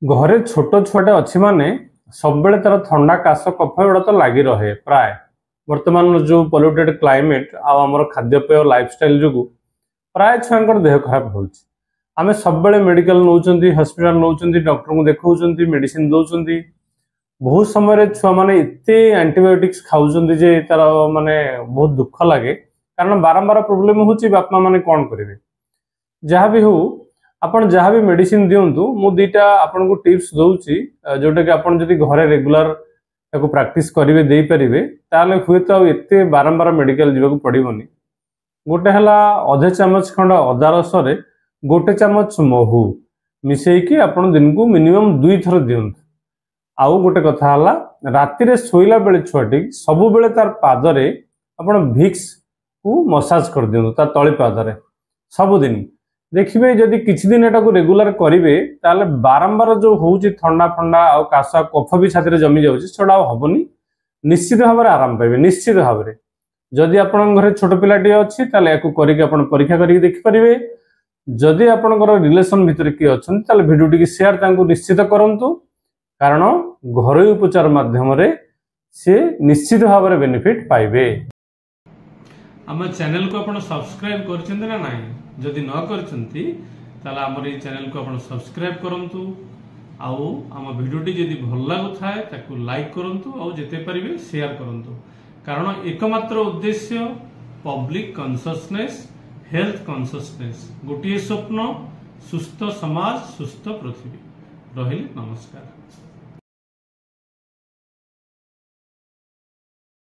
घरे छोट छुआटे अच्छी माने सब बेले तार थंडा काश कफ एगुड़ा तो लगी रहे प्राय वर्तमान जो पॉल्यूटेड क्लाइमेट आमर खाद्यपेय लाइफस्टाइल जो प्राय छुआ देह खराब हो आम सब बेले मेडिकल नौ हॉस्पिटल नौ डॉक्टर को देखा मेडिसिन दौरान बहुत समय छुआ मैंने एत एंटीबायोटिक्स खाऊं जे तार माने बहुत दुख लगे कारण बारंबार प्रोब्लेम होची बापा माने कौन करेंगे जहाँ भी हो आपण जहाँ भी मेडिसिन दिंतु मु दुईटा आपन को टिप्स दौची जोटा कि आपन जदि घरे रेगुलर ताको प्रैक्टिस करेंगे दे पारे ताले हुए तो एते बारंबार मेडिकल जीवाक पड़ोनी। गोटे हला अधे चामच खंड अदा रस गोटे चामच महू मिसेकी आपन दिन को मिनिमम 2 थर दिंतु। आउ गोटे कथा हला राति रे सोइला बेले छुआटी सबु बेले तार पादरे आपन भिक्स को मसाज कर दिंतु तार तळी पादरे सबुदिन देखिए जदि किछि दिन एटा को रेगुलर करेंगे ताले बारंबार जो होउची ठंडा ठंडा आ कासा कफ भी छाती रे जमी जाउची छडा हबनी निश्चित भाव में आराम पाइबे। निश्चित भाव में जदि आपन घरे छोट पिलाटी अछि ताले याकू करिके आपन परीक्षा करिके देखि परिबे। जदि आपनकर रिलेशन भितर की अछन ताले वीडियो टी शेयर तांको निश्चित करंतु कारण घरोई उपचार माध्यम रे से निश्चित भाव में बेनिफिट पाइबे। आम चैनल को आपन सब्सक्राइब करछन्ते ना नाही जदि न करछन्ती ताला हमर ई चैनल को आपन सब्सक्राइब करंतु आउ आम वीडियोटी जदि भल लागु थाए ताकू लाइक करंतु आउ जेते परिबे शेयर करंतु कारण एकमात्र उद्देश्य पब्लिक कॉन्शियसनेस हेल्थ कॉन्शियसनेस गोटे स्वप्न सुस्थ समाज सुस्थ पृथ्वी रहिले। नमस्कार।